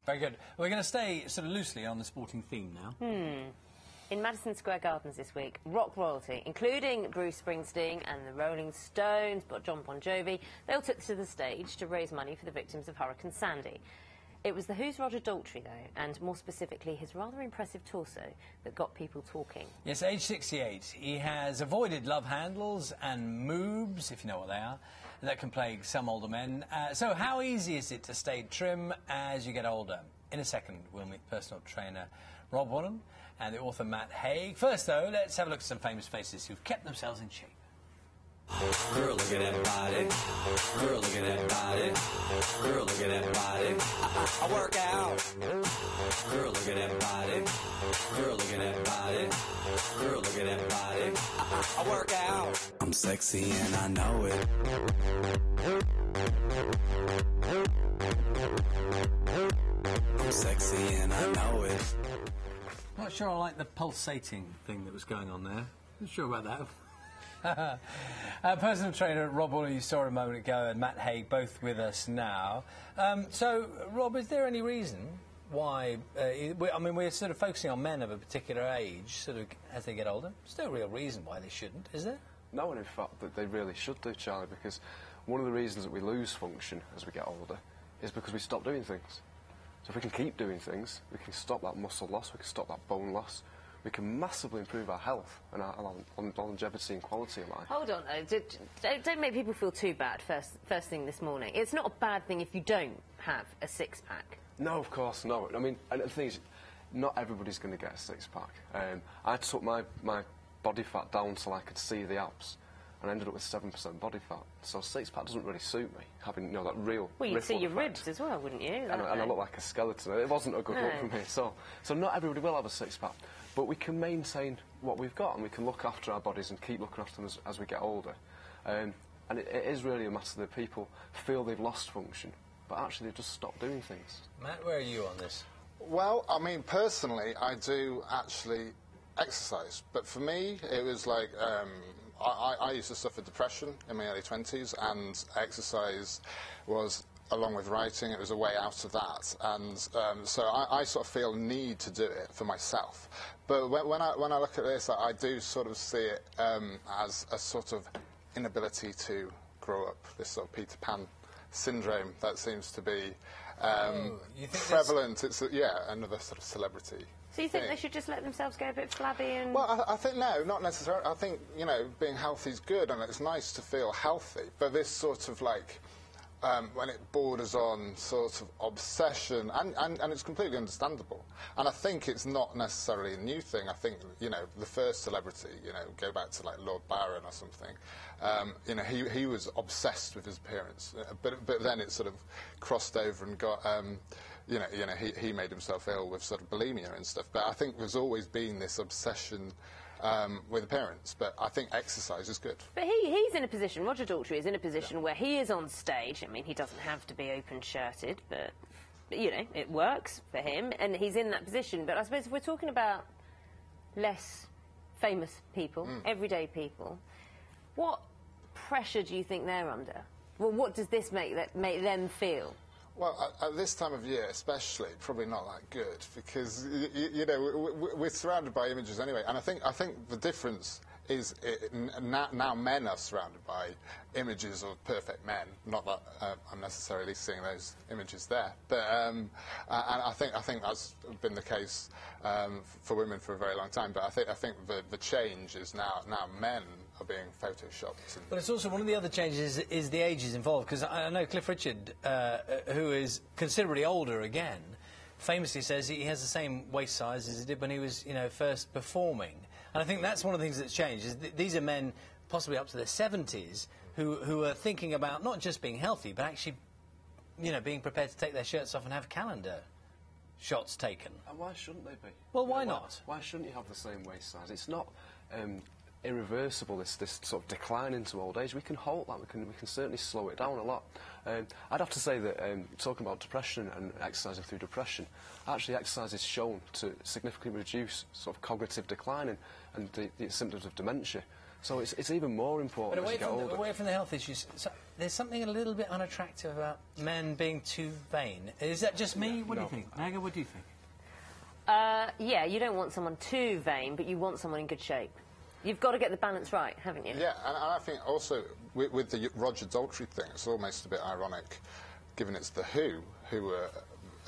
Very good. We're going to stay sort of loosely on the sporting theme now. In Madison Square Gardens this week, rock royalty, including Bruce Springsteen and the Rolling Stones, but John Bon Jovi, they all took to the stage to raise money for the victims of Hurricane Sandy. It was the Who's Roger Daltrey, though, and more specifically his rather impressive torso that got people talking. Yes, age 68. He has avoided love handles and moobs, if you know what they are, that can plague some older men. So how easy is it to stay trim as you get older? In a second, we'll meet personal trainer Rob Woollen and the author Matt Haig. First, though, let's have a look at some famous faces who've kept themselves in shape. Girl, look at that body. Girl, look at that body. Girl, look at that body. I work out. Girl, look at that body. Girl, look at that body. Girl, look at that body. I work out. I'm sexy and I know it. I'm sexy and I know it. Not sure I like the pulsating thing that was going on there. Not sure about that. Personal trainer Rob Woollen, you saw a moment ago, and Matt Haig, both with us now. So, Rob, is there any reason why... I mean, we're sort of focusing on men of a particular age, sort of as they get older. There's no real reason why they shouldn't, is there? No, and in fact, that they really should do, Charlie, because one of the reasons that we lose function as we get older is because we stop doing things. So if we can keep doing things, we can stop that muscle loss, we can stop that bone loss, we can massively improve our health and our longevity and quality of life. Hold on, though. Don't make people feel too bad first thing this morning. It's not a bad thing if you don't have a six-pack. No, of course, no. I mean, and the thing is, not everybody's going to get a six-pack. I took my body fat down till I could see the abs, and ended up with 7% body fat. So six-pack doesn't really suit me, having, you know, that real... Well, you'd see your effect. Ribs as well, wouldn't you? And I look like a skeleton. It wasn't a good look for me at all. So not everybody will have a six-pack, but we can maintain what we've got, and we can look after our bodies and keep looking after them as we get older. And it is really a matter that people feel they've lost function, but actually they've just stopped doing things. Matt, where are you on this? Well, I mean, personally, I do actually exercise, but for me, it was like... I used to suffer depression in my early 20s, and exercise was, along with writing, it was a way out of that. And so I sort of feel need to do it for myself. But when I look at this, I do sort of see it as a sort of inability to grow up, this sort of Peter Pan syndrome that seems to be prevalent. It's another sort of celebrity. So you think they should just let themselves go a bit flabby and... Well, I think, no, not necessarily. I think, you know, being healthy is good, and it's nice to feel healthy. But this sort of, like, when it borders on sort of obsession, and it's completely understandable. And I think it's not necessarily a new thing. I think, you know, the first celebrity, you know, go back to, like, Lord Byron or something, you know, he was obsessed with his appearance. But then it sort of crossed over and got... You know, he made himself ill with sort of bulimia and stuff. But I think there's always been this obsession with appearance. But I think exercise is good. But he's in a position, Roger Daltrey is in a position where he is on stage. I mean, he doesn't have to be open-shirted, but, you know, it works for him, and he's in that position. But I suppose if we're talking about less famous people, everyday people, what pressure do you think they're under? Well, what does this make them feel? Well, at this time of year especially, probably not that good, because, you know, we're surrounded by images anyway, and I think the difference is now men are surrounded by images of perfect men. Not that I'm necessarily seeing those images there, but and I think that's been the case for women for a very long time. But I think the change is now men are being photoshopped. But it's also one of the other changes is the ages involved, because I know Cliff Richard, who is considerably older again, famously says he has the same waist size as he did when he was, you know, first performing. And I think that's one of the things that's changed. Is these are men, possibly up to their 70s, who are thinking about not just being healthy, but actually, you know, being prepared to take their shirts off and have calendar shots taken. And why shouldn't they be? Well, why not? Why shouldn't you have the same waist size? It's not irreversible, this sort of decline into old age. We can halt that. We can certainly slow it down a lot. I'd have to say that talking about depression and exercising through depression, actually exercise is shown to significantly reduce sort of cognitive decline and the symptoms of dementia. So it's even more important as you get older. Away from the health issues, there's something a little bit unattractive about men being too vain. Is that just me? What do you think? Naga, what do you think? Yeah, you don't want someone too vain, but you want someone in good shape. You've got to get the balance right, haven't you? Yeah, and I think also with the Roger Daltrey thing, it's almost a bit ironic, given it's the Who were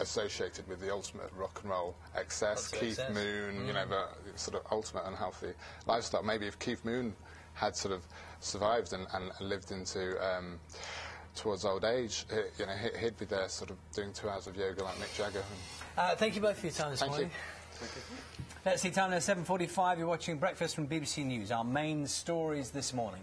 associated with the ultimate rock and roll excess. Keith Moon, you know, the sort of ultimate unhealthy lifestyle. Maybe if Keith Moon had sort of survived and lived into towards old age, you know, he'd be there sort of doing 2 hours of yoga like Mick Jagger. Thank you both for your time this morning. Thank you. Let's see, time now 7:45. You're watching Breakfast from BBC News. Our main stories this morning.